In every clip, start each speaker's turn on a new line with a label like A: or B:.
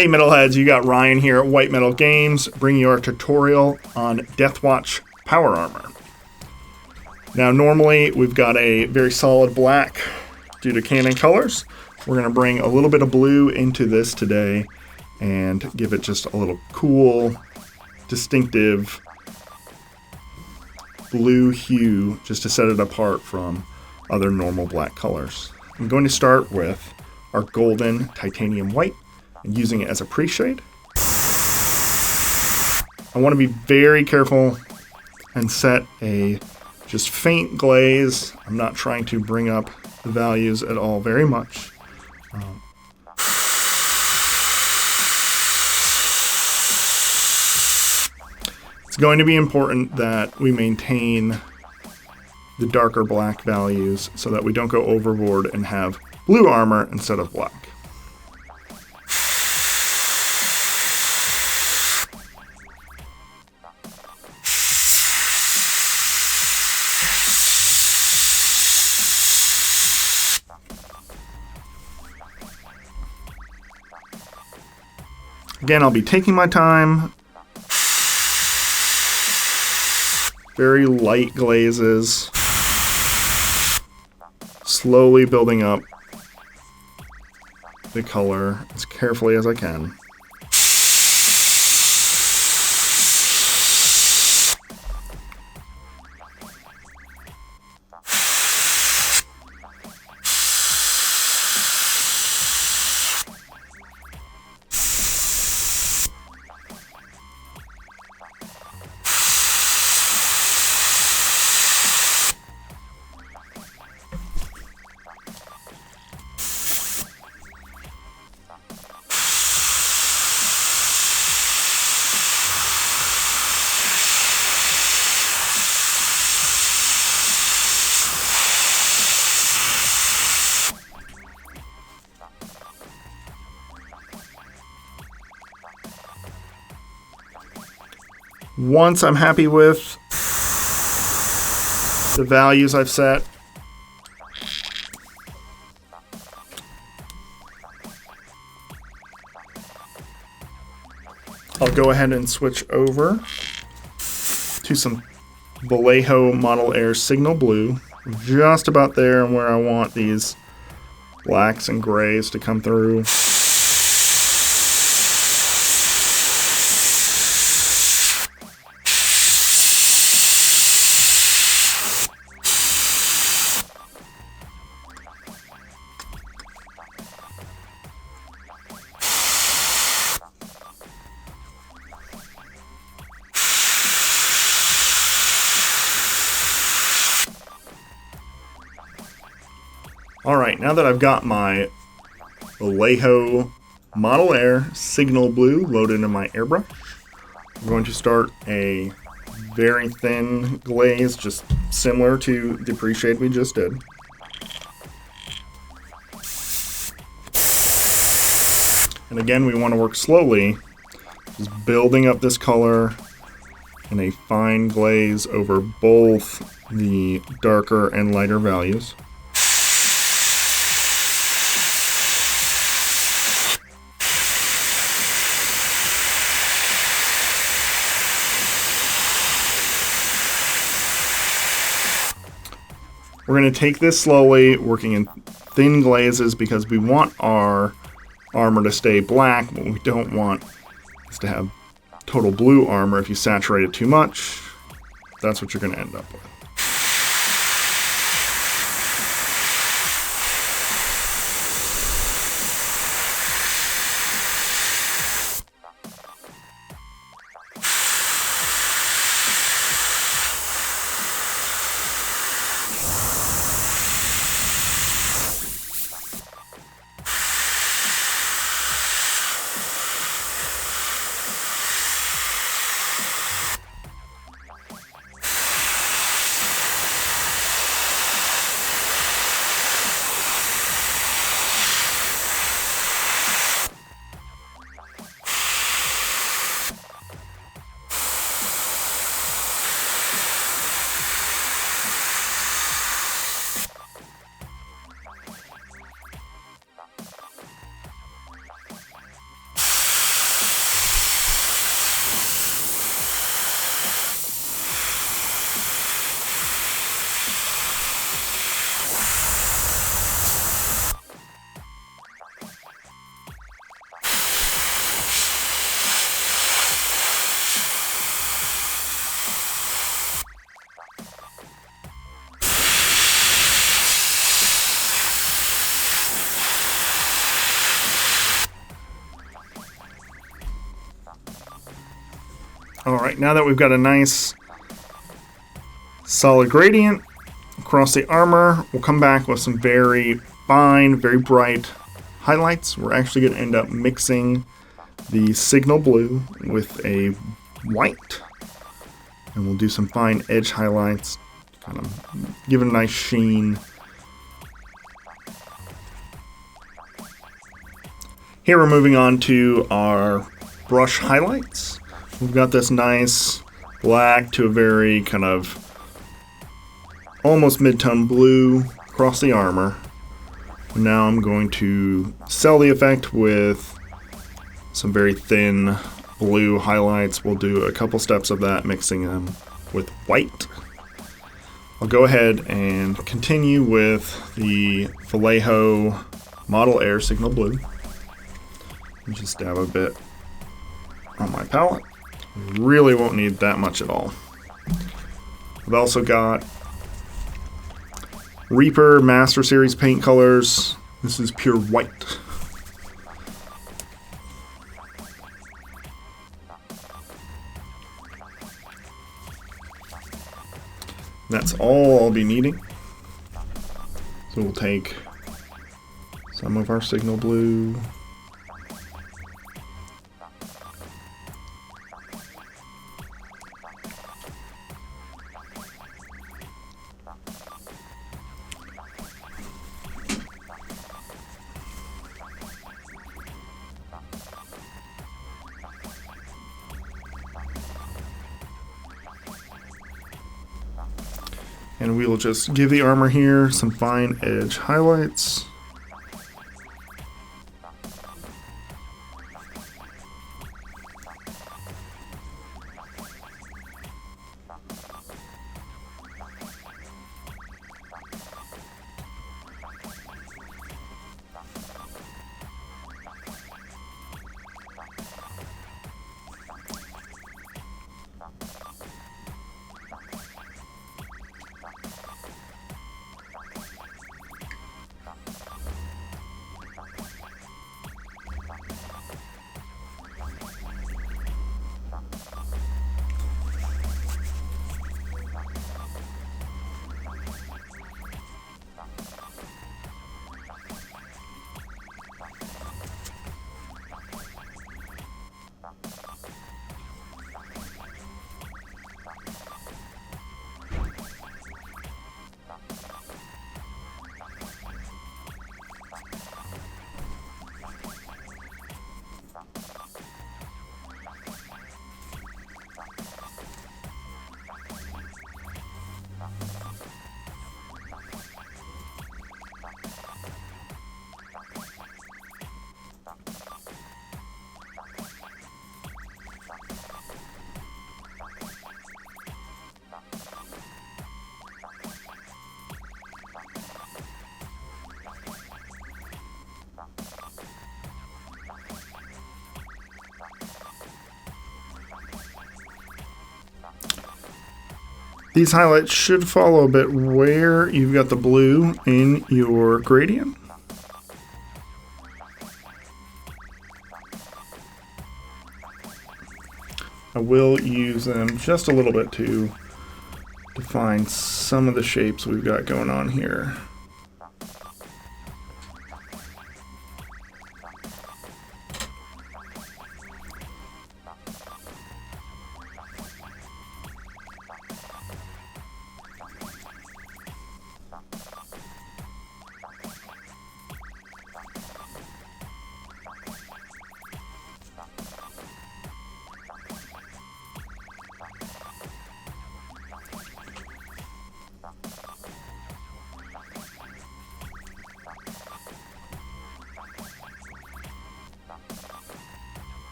A: Hey Metalheads, you got Ryan here at WhiteMetalGames bringing you our tutorial on Deathwatch Power Armor. Now normally we've got a very solid black due to canon colors. We're going to bring a little bit of blue into this today and give it just a little cool, distinctive blue hue just to set it apart from other normal black colors. I'm going to start with our golden titanium white and using it as a pre-shade. I want to be very careful and set a just faint glaze. I'm not trying to bring up the values at all very much. It's going to be important that we maintain the darker black values so that we don't go overboard and have blue armor instead of black. Again, I'll be taking my time. Very light glazes. Slowly building up the color as carefully as I can. Once I'm happy with the values I've set, I'll go ahead and switch over to some Vallejo Model Air Signal Blue, just about there and where I want these blacks and grays to come through. Alright, now that I've got my Vallejo Model Air Signal Blue loaded into my airbrush, I'm going to start a very thin glaze, just similar to the pre-shade we just did. And again, we want to work slowly, just building up this color in a fine glaze over both the darker and lighter values. We're going to take this slowly, working in thin glazes because we want our armor to stay black. What we don't want is to have total blue armor. If you saturate it too much, that's what you're going to end up with. All right, now that we've got a nice solid gradient across the armor, we'll come back with some very fine, very bright highlights. We're actually going to end up mixing the signal blue with a white, and we'll do some fine edge highlights, kind of give it a nice sheen. Here we're moving on to our brush highlights. We've got this nice black to a very kind of almost mid-tone blue across the armor. Now I'm going to sell the effect with some very thin blue highlights. We'll do a couple steps of that, mixing them with white. I'll go ahead and continue with the Vallejo Model Air Signal Blue. Just dab a bit on my palette. Really won't need that much at all. I've also got Reaper Master Series paint colors. This is pure white. That's all I'll be needing. So we'll take some of our signal blue. And we will just give the armor here some fine edge highlights. These highlights should follow a bit where you've got the blue in your gradient. I will use them just a little bit to define some of the shapes we've got going on here.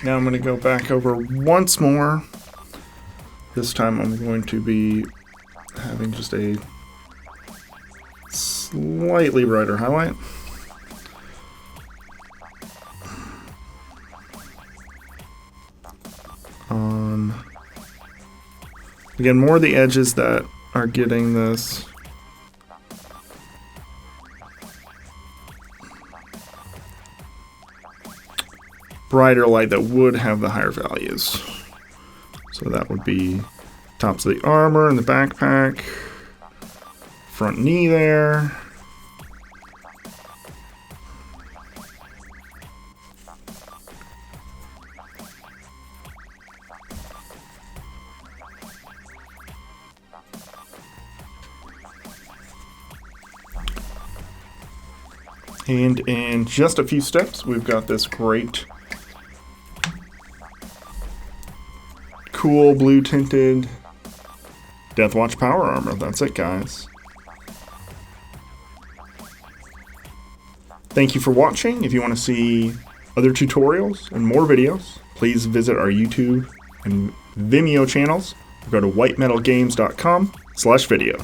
A: Now I'm going to go back over once more. This time I'm going to be having just a slightly brighter highlight. Again, more of the edges that are getting this brighter light that would have the higher values. So that would be tops of the armor and the backpack, front knee there. And in just a few steps, we've got this great, cool blue tinted Deathwatch power armor. That's it, guys. Thank you for watching. If you want to see other tutorials and more videos, please visit our YouTube and Vimeo channels. Go to WhiteMetalGames.com/video.